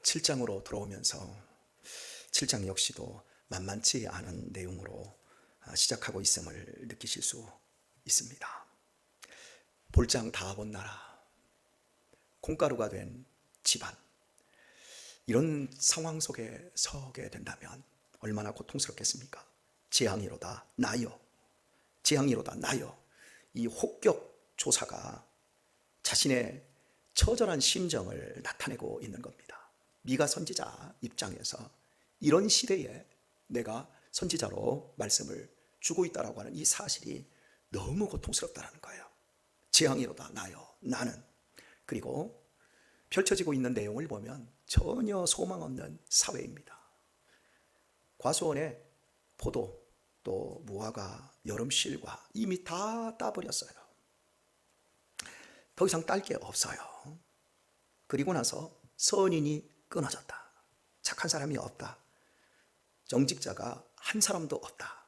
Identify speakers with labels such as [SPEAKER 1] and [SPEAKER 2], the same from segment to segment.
[SPEAKER 1] 7장으로 들어오면서 7장 역시도 만만치 않은 내용으로 시작하고 있음을 느끼실 수 있습니다. 볼장 다 본 나라, 콩가루가 된 집안, 이런 상황 속에 서게 된다면 얼마나 고통스럽겠습니까? 재앙이로다 나여, 재앙이로다 나여. 이 혹격 조사가 자신의 처절한 심정을 나타내고 있는 겁니다. 미가 선지자 입장에서 이런 시대에 내가 선지자로 말씀을 주고 있다라고 하는 이 사실이 너무 고통스럽다는 거예요. 재앙이로다 나여, 나는. 그리고 펼쳐지고 있는 내용을 보면 전혀 소망 없는 사회입니다. 과수원에 포도, 또 무화과, 여름실과 이미 다 따버렸어요. 더 이상 딸 게 없어요. 그리고 나서 선인이 끊어졌다. 착한 사람이 없다. 정직자가 한 사람도 없다.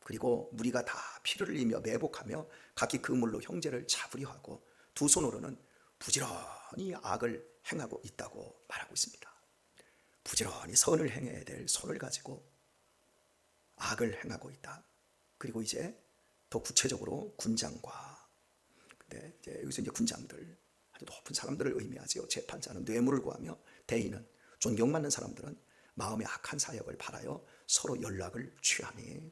[SPEAKER 1] 그리고 무리가 다 피를 흘리며 매복하며 각기 그물로 형제를 잡으려 하고 두 손으로는 부지런히 악을 행하고 있다고 말하고 있습니다. 부지런히 선을 행해야 될 손을 가지고 악을 행하고 있다. 그리고 이제 더 구체적으로 군장과, 근데 이제 여기서 이제 군장들, 아주 높은 사람들을 의미하지요. 재판자는 뇌물을 구하며, 대인은 존경받는 사람들은 마음의 악한 사역을 바라여 서로 연락을 취하니,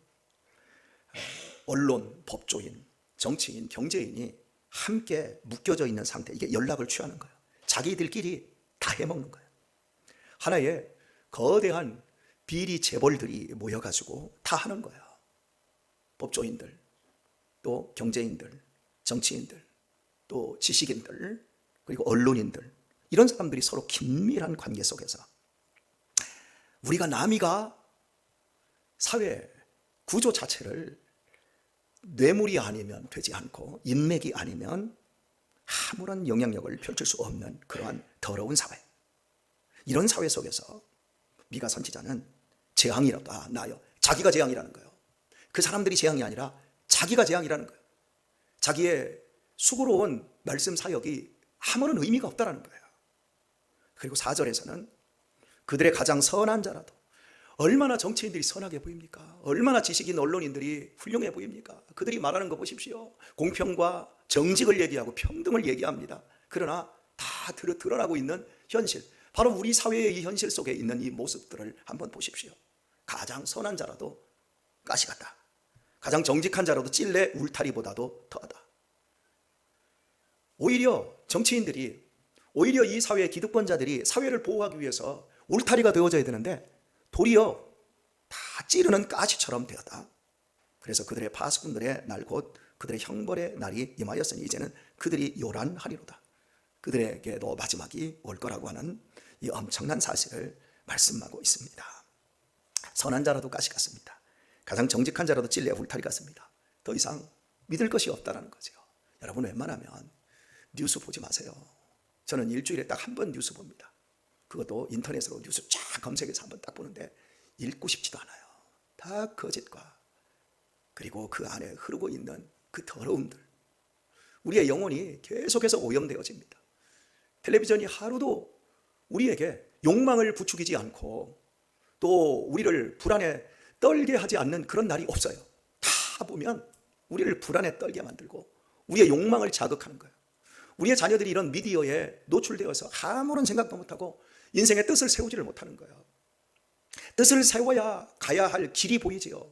[SPEAKER 1] 언론, 법조인, 정치인, 경제인이 함께 묶여져 있는 상태, 이게 연락을 취하는 거예요. 자기들끼리 다 해먹는 거예요. 하나의 거대한 비리 재벌들이 모여가지고 다 하는 거예요. 법조인들, 또 경제인들, 정치인들, 또 지식인들, 그리고 언론인들, 이런 사람들이 서로 긴밀한 관계 속에서 우리가 남이가 사회 구조 자체를 뇌물이 아니면 되지 않고 인맥이 아니면 아무런 영향력을 펼칠 수 없는 그러한 더러운 사회, 이런 사회 속에서 미가 선지자는 재앙이로다 나여, 자기가 재앙이라는 거예요. 그 사람들이 재앙이 아니라 자기가 재앙이라는 거예요. 자기의 수고로운 말씀 사역이 아무런 의미가 없다는 거예요. 그리고 4절에서는 그들의 가장 선한 자라도, 얼마나 정치인들이 선하게 보입니까? 얼마나 지식인 언론인들이 훌륭해 보입니까? 그들이 말하는 거 보십시오. 공평과 정직을 얘기하고 평등을 얘기합니다. 그러나 다 드러나고 있는 현실, 바로 우리 사회의 이 현실 속에 있는 이 모습들을 한번 보십시오. 가장 선한 자라도 가시 같다. 가장 정직한 자라도 찔레 울타리보다도 더하다. 오히려 정치인들이, 오히려 이 사회의 기득권자들이 사회를 보호하기 위해서 울타리가 되어져야 되는데 도리어 다 찌르는 가시처럼 되었다. 그래서 그들의 파수꾼들의 날 곧 그들의 형벌의 날이 임하였으니 이제는 그들이 요란하리로다. 그들에게도 마지막이 올 거라고 하는 이 엄청난 사실을 말씀하고 있습니다. 선한 자라도 가시 같습니다. 가장 정직한 자라도 찔레 울타리 같습니다. 더 이상 믿을 것이 없다는 거죠. 여러분, 웬만하면 뉴스 보지 마세요. 저는 일주일에 딱 한 번 뉴스 봅니다. 그것도 인터넷으로 뉴스 쫙 검색해서 한번 딱 보는데 읽고 싶지도 않아요. 다 거짓과, 그리고 그 안에 흐르고 있는 그 더러움들, 우리의 영혼이 계속해서 오염되어집니다. 텔레비전이 하루도 우리에게 욕망을 부추기지 않고 또 우리를 불안에 떨게 하지 않는 그런 날이 없어요. 다 보면 우리를 불안에 떨게 만들고 우리의 욕망을 자극하는 거예요. 우리의 자녀들이 이런 미디어에 노출되어서 아무런 생각도 못하고 인생의 뜻을 세우지를 못하는 거예요. 뜻을 세워야 가야 할 길이 보이지요.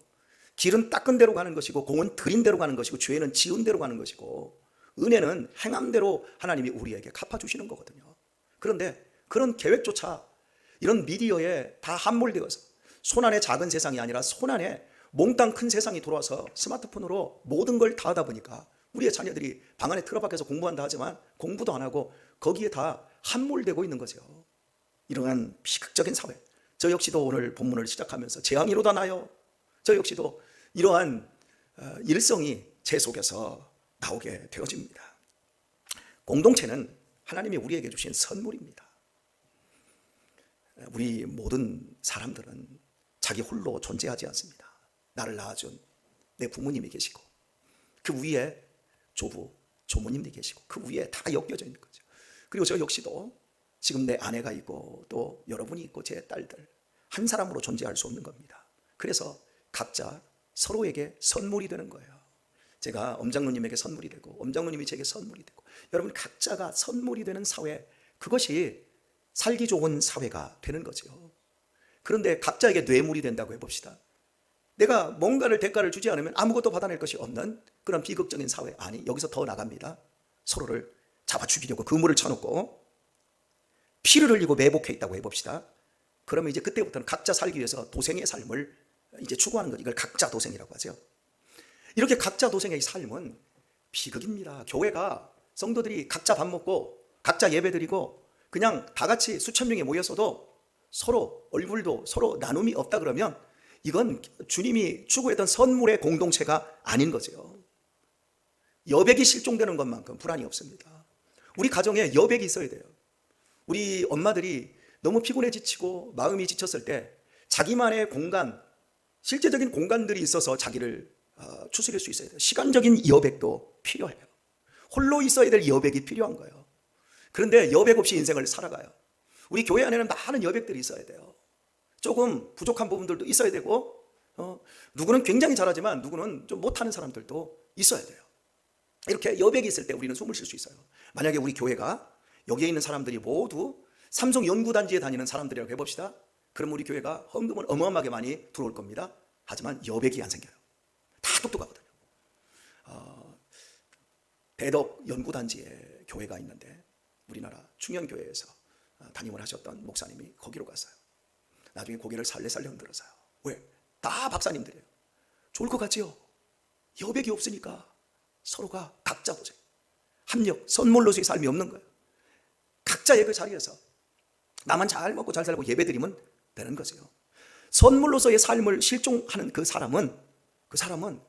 [SPEAKER 1] 길은 닦은 대로 가는 것이고, 공은 들인 대로 가는 것이고, 죄는 지은 대로 가는 것이고, 은혜는 행함대로 하나님이 우리에게 갚아주시는 거거든요. 그런데 그런 계획조차 이런 미디어에 다 함몰되어서 손안에 작은 세상이 아니라 손안에 몽땅 큰 세상이 들어와서 스마트폰으로 모든 걸 다 하다 보니까 우리의 자녀들이 방 안에 틀어박혀서 공부한다 하지만 공부도 안 하고 거기에 다 함몰되고 있는 거죠. 이러한 비극적인 사회, 저 역시도 오늘 본문을 시작하면서 재앙이로다 나여, 저 역시도 이러한 일성이 제 속에서 나오게 되어집니다. 공동체는 하나님이 우리에게 주신 선물입니다. 우리 모든 사람들은 자기 홀로 존재하지 않습니다. 나를 낳아준 내 부모님이 계시고, 그 위에 조부, 조모님이 계시고, 그 위에 다 엮여져 있는 거죠. 그리고 저 역시도 지금 내 아내가 있고 또 여러분이 있고 제 딸들 한 사람으로 존재할 수 없는 겁니다. 그래서 각자 서로에게 선물이 되는 거예요. 제가 엄장로님에게 선물이 되고 엄장로님이 제게 선물이 되고 여러분 각자가 선물이 되는 사회, 그것이 살기 좋은 사회가 되는 거죠. 그런데 각자에게 뇌물이 된다고 해봅시다. 내가 뭔가를 대가를 주지 않으면 아무것도 받아낼 것이 없는 그런 비극적인 사회. 아니, 여기서 더 나갑니다. 서로를 잡아 죽이려고 그물을 쳐놓고 피를 흘리고 매복해 있다고 해봅시다. 그러면 이제 그때부터는 각자 살기 위해서 도생의 삶을 이제 추구하는 것, 이걸 각자 도생이라고 하죠. 이렇게 각자 도생의 삶은 비극입니다. 교회가 성도들이 각자 밥 먹고 각자 예배 드리고 그냥 다 같이 수천 명이 모였어도 서로 얼굴도 서로 나눔이 없다 그러면 이건 주님이 추구했던 선물의 공동체가 아닌 거죠. 여백이 실종되는 것만큼 불안이 없습니다. 우리 가정에 여백이 있어야 돼요. 우리 엄마들이 너무 피곤해 지치고 마음이 지쳤을 때 자기만의 공간, 실제적인 공간들이 있어서 자기를 추스릴 수 있어야 돼요. 시간적인 여백도 필요해요. 홀로 있어야 될 여백이 필요한 거예요. 그런데 여백 없이 인생을 살아가요. 우리 교회 안에는 많은 여백들이 있어야 돼요. 조금 부족한 부분들도 있어야 되고 누구는 굉장히 잘하지만 누구는 좀 못하는 사람들도 있어야 돼요. 이렇게 여백이 있을 때 우리는 숨을 쉴 수 있어요. 만약에 우리 교회가 여기에 있는 사람들이 모두 삼성 연구단지에 다니는 사람들이라고 해봅시다. 그럼 우리 교회가 헌금을 어마어마하게 많이 들어올 겁니다. 하지만 여백이 안 생겨요. 다 똑똑하거든요. 대덕 연구단지에 교회가 있는데 우리나라 충현교회에서 담임을 하셨던 목사님이 거기로 갔어요. 나중에 고개를 살래살래 흔들어서요. 왜? 다 박사님들이에요. 좋을 것 같지요? 여백이 없으니까 서로가 각자 도생, 합력, 선물로서의 삶이 없는 거예요. 각자의 그 자리에서 나만 잘 먹고 잘 살고 예배드리면 되는 거죠. 선물로서의 삶을 실종하는 그 사람은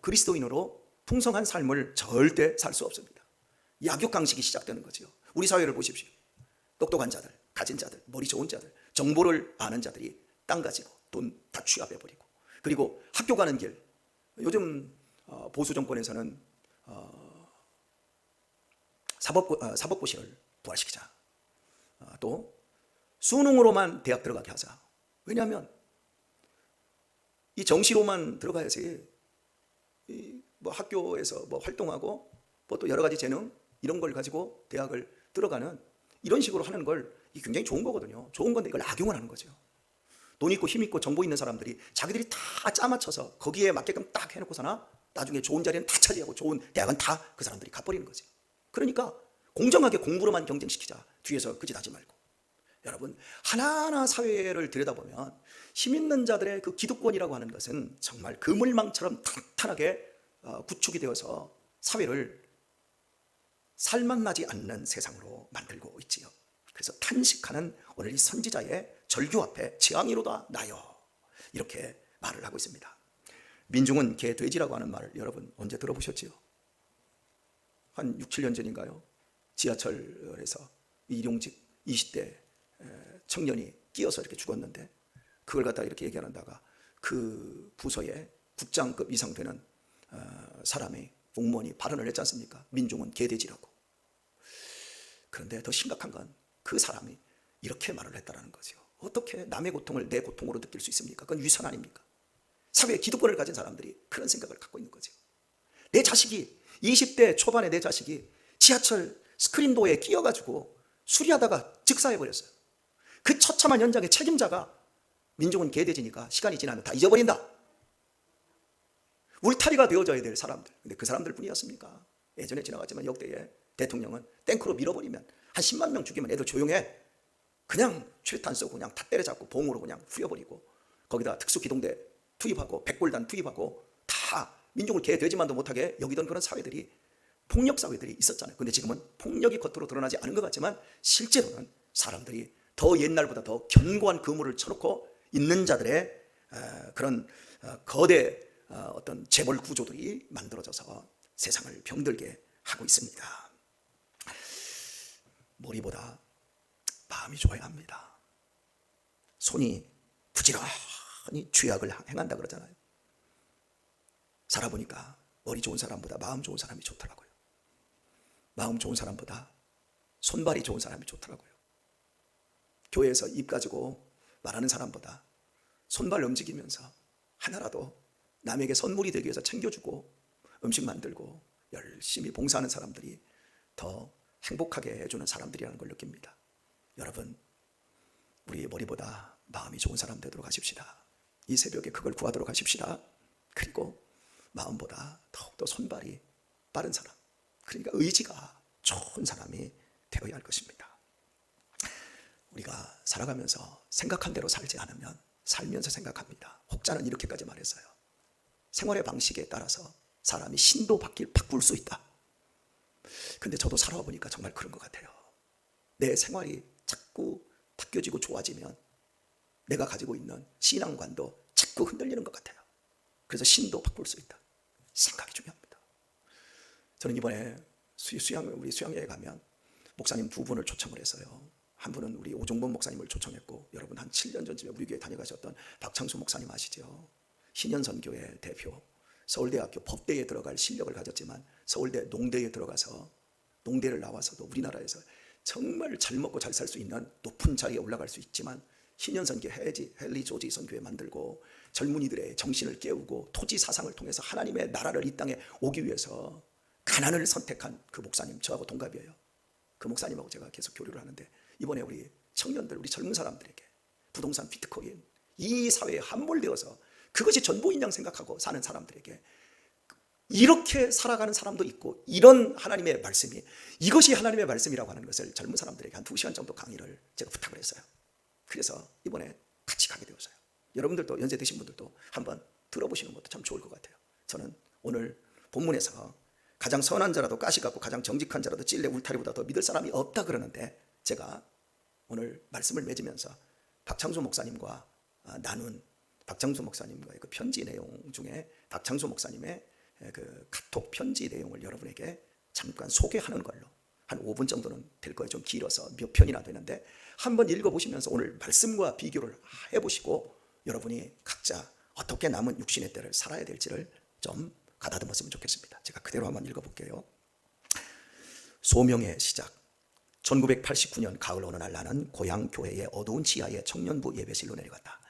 [SPEAKER 1] 그리스도인으로 풍성한 삶을 절대 살 수 없습니다. 약육강식이 시작되는 거죠. 우리 사회를 보십시오. 똑똑한 자들, 가진 자들, 머리 좋은 자들, 정보를 아는 자들이 땅 가지고 돈 다 취합해버리고, 그리고 학교 가는 길, 요즘 보수 정권에서는 사법고시를 부활시키자, 또 수능으로만 대학 들어가게 하자. 왜냐하면 이 정시로만 들어가야지 뭐 학교에서 뭐 활동하고 뭐 또 여러 가지 재능 이런 걸 가지고 대학을 들어가는 이런 식으로 하는 걸 굉장히 좋은 거거든요. 좋은 건데 이걸 악용을 하는 거죠. 돈 있고 힘 있고 정보 있는 사람들이 자기들이 다 짜맞춰서 거기에 맞게끔 딱 해놓고서나 나중에 좋은 자리는 다 차지하고 좋은 대학은 다 그 사람들이 가버리는 거죠. 그러니까 공정하게 공부로만 경쟁시키자. 뒤에서 그 짓 하지 말고. 여러분, 하나하나 사회를 들여다보면 힘 있는 자들의 그 기득권이라고 하는 것은 정말 그물망처럼 탄탄하게 구축이 되어서 사회를 살맛나지 않는 세상으로 만들고 있지요. 그래서 탄식하는 오늘 이 선지자의 절규 앞에 재앙이로다 나여, 이렇게 말을 하고 있습니다. 민중은 개 돼지라고 하는 말을 여러분 언제 들어보셨지요? 한 6, 7년 전인가요? 지하철에서 일용직 20대 청년이 끼어서 이렇게 죽었는데 그걸 갖다가 이렇게 얘기하는다가 그 부서에 국장급 이상 되는 사람이, 공무원이 발언을 했지 않습니까? 민중은 개돼지라고. 그런데 더 심각한 건 그 사람이 이렇게 말을 했다는 거죠. 어떻게 남의 고통을 내 고통으로 느낄 수 있습니까? 그건 위선 아닙니까? 사회의 기득권을 가진 사람들이 그런 생각을 갖고 있는 거죠. 내 자식이 20대 초반에 내 자식이 지하철 스크린도어에 끼어가지고 수리하다가 즉사해버렸어요. 그 처참한 현장의 책임자가 민중은 개돼지니까 시간이 지나면 다 잊어버린다. 울타리가 되어져야 될 사람들. 근데 그 사람들 뿐이었습니까? 예전에 지나갔지만 역대의 대통령은 탱크로 밀어버리면 한 10만 명 죽이면 애들 조용해. 그냥 최탄 쏘고 그냥 다 때려잡고 봉으로 그냥 후려버리고 거기다 특수기동대 투입하고 백골단 투입하고 다 민중을 개돼지만도 못하게 여기던 그런 사회들이, 폭력 사회들이 있었잖아요. 근데 지금은 폭력이 겉으로 드러나지 않은 것 같지만 실제로는 사람들이 더 옛날보다 더 견고한 그물을 쳐놓고 있는 자들의 그런 거대 어떤 재벌 구조들이 만들어져서 세상을 병들게 하고 있습니다. 머리보다 마음이 좋아야 합니다. 손이 부지런히 죄악을 행한다 그러잖아요. 살아보니까 머리 좋은 사람보다 마음 좋은 사람이 좋더라고요. 마음 좋은 사람보다 손발이 좋은 사람이 좋더라고요. 교회에서 입 가지고 말하는 사람보다 손발 움직이면서 하나라도 남에게 선물이 되기 위해서 챙겨주고 음식 만들고 열심히 봉사하는 사람들이 더 행복하게 해주는 사람들이라는 걸 느낍니다. 여러분, 우리 머리보다 마음이 좋은 사람 되도록 하십시다. 이 새벽에 그걸 구하도록 하십시다. 그리고 마음보다 더욱더 손발이 빠른 사람, 그러니까 의지가 좋은 사람이 되어야 할 것입니다. 우리가 살아가면서 생각한 대로 살지 않으면 살면서 생각합니다. 혹자는 이렇게까지 말했어요. 생활의 방식에 따라서 사람이 신도 바꿀 수 있다. 근데 저도 살아와 보니까 정말 그런 것 같아요. 내 생활이 자꾸 바뀌어지고 좋아지면 내가 가지고 있는 신앙관도 자꾸 흔들리는 것 같아요. 그래서 신도 바꿀 수 있다. 생각이 중요합니다. 저는 이번에 우리 수양회에 가면 목사님 두 분을 초청을 했어요. 한 분은 우리 오종범 목사님을 초청했고, 여러분 한 7년 전쯤에 우리 교회 다녀가셨던 박창수 목사님 아시죠? 신현선교회 대표, 서울대학교 법대에 들어갈 실력을 가졌지만 서울대 농대에 들어가서 농대를 나와서도 우리나라에서 정말 잘 먹고 잘 살 수 있는 높은 자리에 올라갈 수 있지만 신현선교 헨리 조지 선교회 만들고 젊은이들의 정신을 깨우고 토지 사상을 통해서 하나님의 나라를 이 땅에 오기 위해서 가난을 선택한 그 목사님, 저하고 동갑이에요. 그 목사님하고 제가 계속 교류를 하는데, 이번에 우리 청년들, 우리 젊은 사람들에게 부동산, 비트코인, 이 사회에 함몰되어서 그것이 전부인 양 생각하고 사는 사람들에게 이렇게 살아가는 사람도 있고, 이런 하나님의 말씀이, 이것이 하나님의 말씀이라고 하는 것을 젊은 사람들에게 한 2시간 정도 강의를 제가 부탁을 했어요. 그래서 이번에 같이 가게 되었어요. 여러분들도 연세 드신 분들도 한번 들어보시는 것도 참 좋을 것 같아요. 저는 오늘 본문에서 가장 선한 자라도 가시 같고 가장 정직한 자라도 찔레 울타리보다 더 믿을 사람이 없다 그러는데, 제가 오늘 말씀을 맺으면서 박창수 목사님과 나눈 박창수 목사님과의 그 편지 내용 중에 박창수 목사님의 그 카톡 편지 내용을 여러분에게 잠깐 소개하는 걸로, 한 5분 정도는 될 거예요. 좀 길어서 몇 편이나 되는데 한번 읽어보시면서 오늘 말씀과 비교를 해보시고 여러분이 각자 어떻게 남은 육신의 때를 살아야 될지를 좀 가다듬었으면 좋겠습니다. 제가 그대로 한번 읽어볼게요. 소명의 시작. 1989년 가을 어느 날 나는 고향 교회의 어두운 지하의 청년부 예배실로 내려갔다.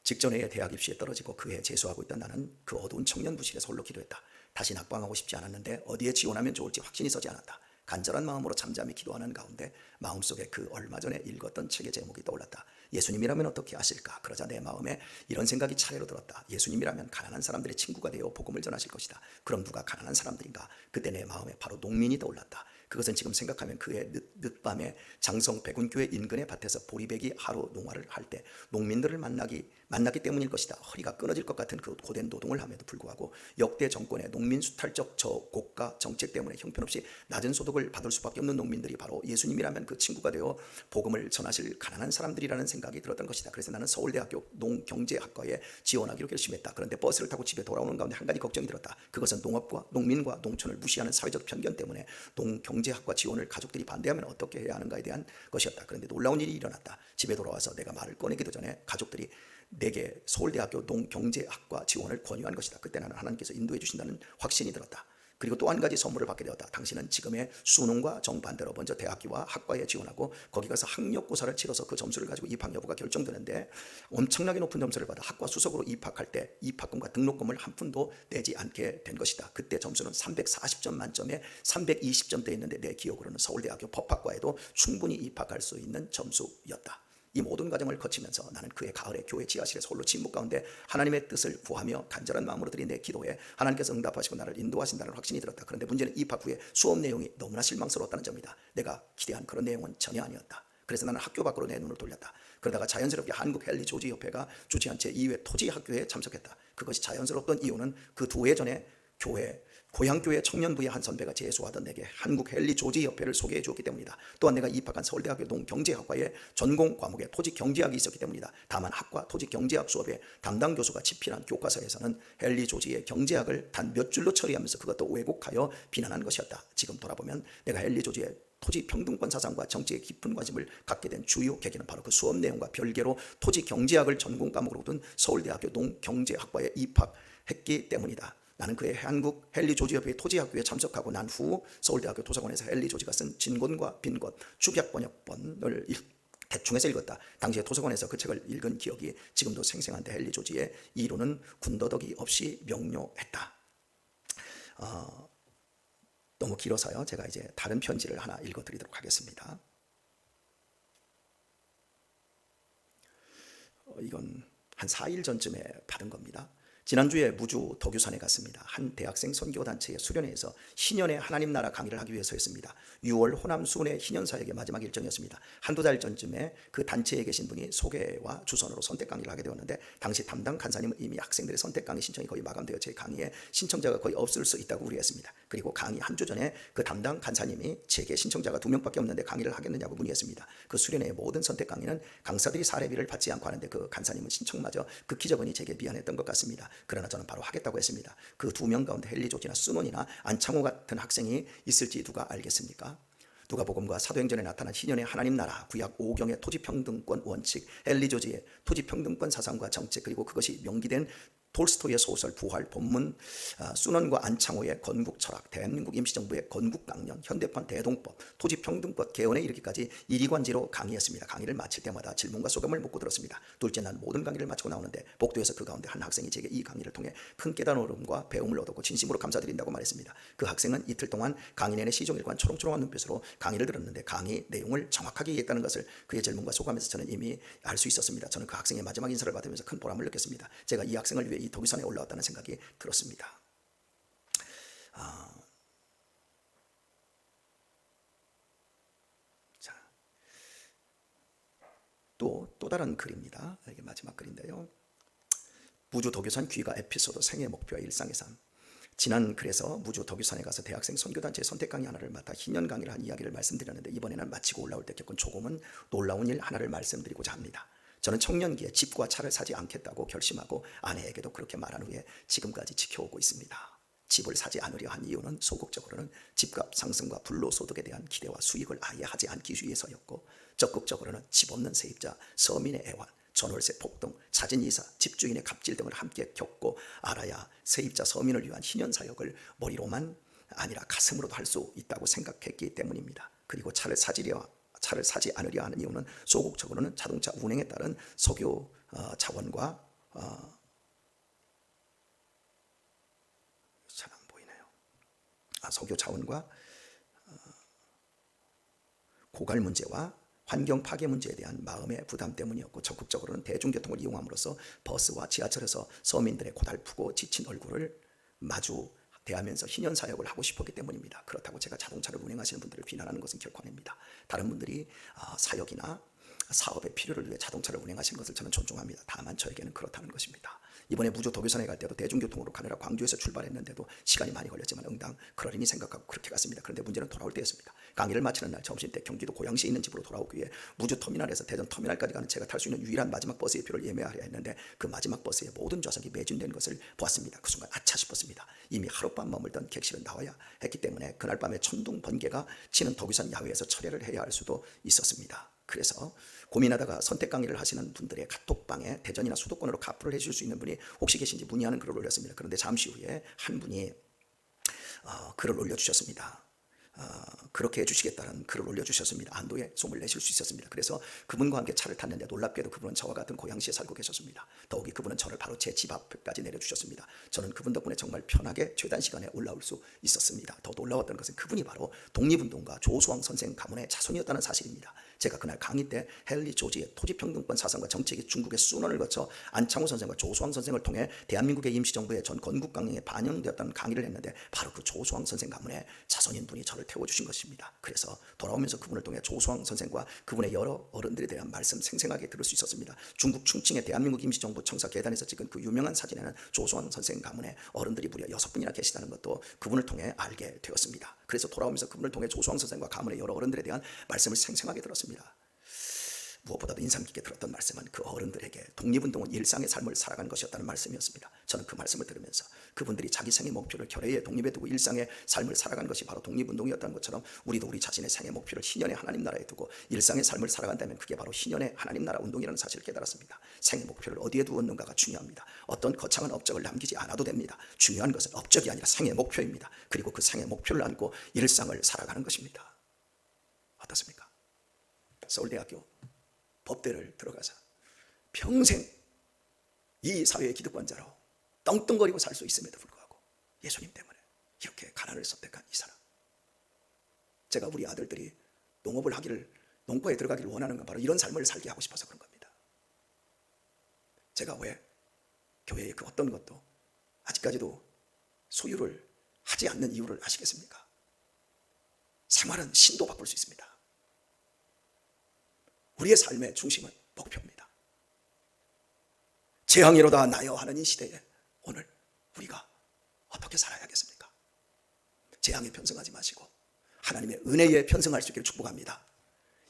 [SPEAKER 1] 직전에 대학 입시에 떨어지고 그해 재수하고 있던 나는 그 어두운 청년부실에서 홀로 기도했다. 다시 낙방하고 싶지 않았는데 어디에 지원하면 좋을지 확신이 서지 않았다. 간절한 마음으로 잠잠히 기도하는 가운데 마음속에 그 얼마 전에 읽었던 책의 제목이 떠올랐다. 예수님이라면 어떻게 하실까? 그러자 내 마음에 이런 생각이 차례로 들었다. 예수님이라면 가난한 사람들의 친구가 되어 복음을 전하실 것이다. 그럼 누가 가난한 사람들인가? 그때 내 마음에 바로 농민이 떠올랐다. 그것은 지금 생각하면 그의 늦밤에 장성 백운교회 인근의 밭에서 보리배기 하루 농활을 할 때 농민들을 만났기 때문일 것이다. 허리가 끊어질 것 같은 그 고된 노동을 함에도 불구하고 역대 정권의 농민 수탈적 저고가 정책 때문에 형편없이 낮은 소득을 받을 수밖에 없는 농민들이 바로 예수님이라면 그 친구가 되어 복음을 전하실 가난한 사람들이라는 생각이 들었던 것이다. 그래서 나는 서울대학교 농경제학과에 지원하기로 결심했다. 그런데 버스를 타고 집에 돌아오는 가운데 한 가지 걱정이 들었다. 그것은 농업과 농민과 농촌을 무시하는 사회적 편견 때문에 농경제학과 지원을 가족들이 반대하면 어떻게 해야 하는가에 대한 것이었다. 그런데 놀라운 일이 일어났다. 집에 돌아와서 내가 말을 꺼내기도 전에 가족들이 내게 서울대학교 농경제학과 지원을 권유한 것이다. 그때 나는 하나님께서 인도해 주신다는 확신이 들었다. 그리고 또 한 가지 선물을 받게 되었다. 당신은 지금의 수능과 정반대로 먼저 대학교와 학과에 지원하고 거기 가서 학력고사를 치러서 그 점수를 가지고 입학 여부가 결정되는데 엄청나게 높은 점수를 받아 학과 수석으로 입학할 때 입학금과 등록금을 한 푼도 내지 않게 된 것이다. 그때 점수는 340점 만점에 320점대 있는데 내 기억으로는 서울대학교 법학과에도 충분히 입학할 수 있는 점수였다. 이 모든 과정을 거치면서 나는 그해 가을에 교회 지하실에서 홀로 침묵 가운데 하나님의 뜻을 구하며 간절한 마음으로 드린 내 기도에 하나님께서 응답하시고 나를 인도하신다는 확신이 들었다. 그런데 문제는 입학 후에 수업 내용이 너무나 실망스러웠다는 점이다. 내가 기대한 그런 내용은 전혀 아니었다. 그래서 나는 학교 밖으로 내 눈을 돌렸다. 그러다가 자연스럽게 한국 헨리 조지 협회가 주최한 제2회 토지학교에 참석했다. 그것이 자연스러웠던 이유는 그 2해 전에 고향교회 청년부의 한 선배가 재수하던 내게 한국 헨리 조지 협회를 소개해 주었기 때문이다. 또한 내가 입학한 서울대학교 농경제학과에 전공 과목에 토지경제학이 있었기 때문이다. 다만 학과 토지경제학 수업에 담당 교수가 집필한 교과서에서는 헨리 조지의 경제학을 단 몇 줄로 처리하면서 그것도 왜곡하여 비난한 것이었다. 지금 돌아보면 내가 헨리 조지의 토지 평등권 사상과 정치에 깊은 관심을 갖게 된 주요 계기는 바로 그 수업 내용과 별개로 토지 경제학을 전공 과목으로 둔 서울대학교 농경제학과에 입학했기 때문이다. 나는 그의 한국 헨리 조지 협회의 토지학교에 참석하고 난 후 서울대학교 도서관에서 헨리 조지가 쓴 진권과 빈권 축약 번역본을 대충해서 읽었다. 당시에 도서관에서 그 책을 읽은 기억이 지금도 생생한데 헨리 조지의 이론은 군더더기 없이 명료했다. 너무 길어서요. 제가 이제 다른 편지를 하나 읽어드리도록 하겠습니다. 이건 한 4일 전쯤에 받은 겁니다. 지난주에 무주 도교산에 갔습니다. 한 대학생 선교단체의 수련회에서 신년의 하나님 나라 강의를 하기 위해서였습니다. 6월 호남 수원의 희년사역의 마지막 일정이었습니다. 한두 달 전쯤에 그 단체에 계신 분이 소개와 주선으로 선택 강의를 하게 되었는데 당시 담당 간사님은 이미 학생들의 선택 강의 신청이 거의 마감되어 제 강의에 신청자가 거의 없을 수 있다고 우려했습니다. 그리고 강의 한 주 전에 그 담당 간사님이 제게 신청자가 2명밖에 없는데 강의를 하겠느냐고 문의했습니다. 그 수련회의 모든 선택 강의는 강사들이 사례비를 받지 않고 하는데 그 간사님은 신청마저 극히 적으니 제게 미안했던 것 같습니다. 그러나 저는 바로 하겠다고 했습니다. 그 2명 가운데 헨리 조지나 순원이나 안창호 같은 학생이 있을지 누가 알겠습니까? 누가복음과 사도행전에 나타난 신년의 하나님 나라, 구약 5경의 토지평등권 원칙, 헨리 조지의 토지평등권 사상과 정책, 그리고 그것이 명기된 톨스토이의 소설 부활, 본문, 순원과 안창호의 건국 철학, 대한민국 임시정부의 건국 강령, 현대판 대동법, 토지평등권 개헌에 이르기까지 이리관지로 강의했습니다. 강의를 마칠 때마다 질문과 소감을 묻고 들었습니다. 둘째 날 모든 강의를 마치고 나오는데 복도에서 그 가운데 한 학생이 제게 이 강의를 통해 큰 깨달음과 배움을 얻었고 진심으로 감사드린다고 말했습니다. 그 학생은 이틀 동안 강의 내내 시종일관 초롱초롱한 눈빛으로 강의를 들었는데 강의 내용을 정확하게 이해했다는 것을 그의 질문과 소감에서 저는 이미 알 수 있었습니다. 저는 그 학생의 마지막 인사를 받으면서 큰 보람을 느꼈습니다. 제가 이 학생을 위해 이 도기산에 올라왔다는 생각이 들었습니다. 자, 또 다른 글입니다. 이게 마지막 글인데요. 무주 도교산 귀가 에피소드 생애 목표와 일상의 삶. 지난 글에서 무주 도교산에 가서 대학생 선교단체 선택 강의 하나를 맡아 희년 강의를 한 이야기를 말씀드렸는데 이번에는 마치고 올라올 때 겪은 조금은 놀라운 일 하나를 말씀드리고자 합니다. 저는 청년기에 집과 차를 사지 않겠다고 결심하고 아내에게도 그렇게 말한 후에 지금까지 지켜오고 있습니다. 집을 사지 않으려 한 이유는 소극적으로는 집값 상승과 불로소득에 대한 기대와 수익을 아예 하지 않기 위해서였고 적극적으로는 집 없는 세입자, 서민의 애환, 전월세 폭등, 자진이사, 집주인의 갑질 등을 함께 겪고 알아야 세입자 서민을 위한 희년사역을 머리로만 아니라 가슴으로도 할 수 있다고 생각했기 때문입니다. 그리고 차를 사지 않으려 하는 이유는 소극적으로는 자동차 운행에 따른 석유 자원과 잘 안 보이네요. 석유 자원과 고갈 문제와 환경 파괴 문제에 대한 마음의 부담 때문이었고 적극적으로는 대중교통을 이용함으로써 버스와 지하철에서 서민들의 고달프고 지친 얼굴을 마주 대하면서 희년 사역을 하고 싶었기 때문입니다. 그렇다고 제가 자동차를 운행하시는 분들을 비난하는 것은 결코 아닙니다. 다른 분들이 사역이나 사업의 필요를 위해 자동차를 운행하시는 것을 저는 존중합니다. 다만 저에게는 그렇다는 것입니다. 이번에 무주 도교산에 갈 때도 대중교통으로 가느라 광주에서 출발했는데도 시간이 많이 걸렸지만 응당 그러리니 생각하고 그렇게 갔습니다. 그런데 문제는 돌아올 때였습니다. 강의를 마치는 날 점심 때 경기도 고양시에 있는 집으로 돌아오기 위해 무주 터미널에서 대전 터미널까지 가는 제가 탈 수 있는 유일한 마지막 버스의 표를 예매하려 했는데 그 마지막 버스에 모든 좌석이 매진된 것을 보았습니다. 그 순간 아차 싶었습니다. 이미 하룻밤 머물던 객실은 나와야 했기 때문에 그날 밤에 천둥 번개가 치는 도교산 야외에서 철회를 해야 할 수도 있었습니다. 그래서 고민하다가 선택 강의를 하시는 분들의 카톡방에 대전이나 수도권으로 카풀을 해줄 수 있는 분이 혹시 계신지 문의하는 글을 올렸습니다. 그런데 잠시 후에 한 분이 글을 올려주셨습니다. 그렇게 해주시겠다는 글을 올려주셨습니다. 안도의 소문을 내실 수 있었습니다. 그래서 그분과 함께 차를 탔는데 놀랍게도 그분은 저와 같은 고양시에 살고 계셨습니다. 더욱이 그분은 저를 바로 제 집 앞까지 내려주셨습니다. 저는 그분 덕분에 정말 편하게 최단 시간에 올라올 수 있었습니다. 더 놀라웠던 것은 그분이 바로 독립운동가 조수왕 선생 가문의 자손이었다는 사실입니다. 제가 그날 강의 때 헨리 조지의 토지평등권 사상과 정책이 중국의 순원을 거쳐 안창호 선생과 조수왕 선생을 통해 대한민국의 임시정부의 전 건국 강령에 반영되었다는 강의를 했는데 바로 그 조수왕 선생 가문의 자손인 분이 저를 태워주신 것입니다. 그래서 돌아오면서 그분을 통해 조수왕 선생과 그분의 여러 어른들에 대한 말씀 생생하게 들을 수 있었습니다. 중국 충칭의 대한민국 임시정부 청사 계단에서 찍은 그 유명한 사진에는 조수왕 선생 가문의 어른들이 무려 6분이나 계시다는 것도 그분을 통해 알게 되었습니다. 그래서 돌아오면서 그분을 통해 조수왕 선생과 가문의 여러 어른들에 대한 말씀을 생생하게 들었습니다. 무엇보다도 인상 깊게 들었던 말씀은 그 어른들에게 독립운동은 일상의 삶을 살아가는 것이었다는 말씀이었습니다. 저는 그 말씀을 들으면서 그분들이 자기 생의 목표를 결의에 독립에 두고 일상의 삶을 살아가는 것이 바로 독립운동이었다는 것처럼 우리도 우리 자신의 생의 목표를 희년의 하나님 나라에 두고 일상의 삶을 살아간다면 그게 바로 희년의 하나님 나라 운동이라는 사실을 깨달았습니다. 생의 목표를 어디에 두었는가가 중요합니다. 어떤 거창한 업적을 남기지 않아도 됩니다. 중요한 것은 업적이 아니라 생의 목표입니다. 그리고 그 생의 목표를 안고 일상을 살아가는 것입니다. 어떻습니까? 서울대학교 법대를 들어가서 평생 이 사회의 기득권자로 떵떵거리고 살 수 있음에도 불구하고 예수님 때문에 이렇게 가난을 선택한 이 사람, 제가 우리 아들들이 농업을 하기를, 농과에 들어가기를 원하는 건 바로 이런 삶을 살게 하고 싶어서 그런 겁니다. 제가 왜 교회의 그 어떤 것도 아직까지도 소유를 하지 않는 이유를 아시겠습니까? 생활은 신도 바꿀 수 있습니다. 우리의 삶의 중심은 목표입니다. 재앙이로다 나여 하는 이 시대에 오늘 우리가 어떻게 살아야겠습니까? 재앙에 편승하지 마시고 하나님의 은혜에 편승할 수 있기를 축복합니다.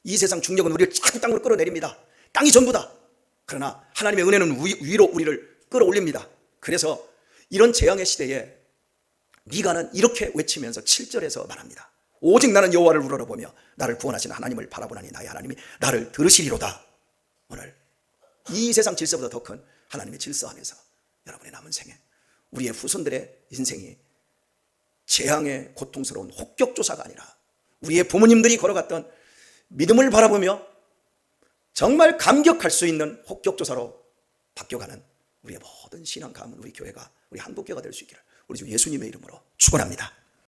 [SPEAKER 1] 이 세상 중력은 우리를 자꾸 땅으로 끌어내립니다. 땅이 전부다. 그러나 하나님의 은혜는 위로 우리를 끌어올립니다. 그래서 이런 재앙의 시대에 미가는 이렇게 외치면서 7절에서 말합니다. 오직 나는 여호와를 우러러보며 나를 구원하시는 하나님을 바라보나니 나의 하나님이 나를 들으시리로다. 오늘 이 세상 질서보다 더 큰 하나님의 질서 안에서 여러분의 남은 생에 우리의 후손들의 인생이 재앙의 고통스러운 혹격조사가 아니라 우리의 부모님들이 걸어갔던 믿음을 바라보며 정말 감격할 수 있는 혹격조사로 바뀌어가는 우리의 모든 신앙 가문, 우리 교회가, 우리 한국교회가 될 수 있기를 우리 주 예수님의 이름으로 축원합니다.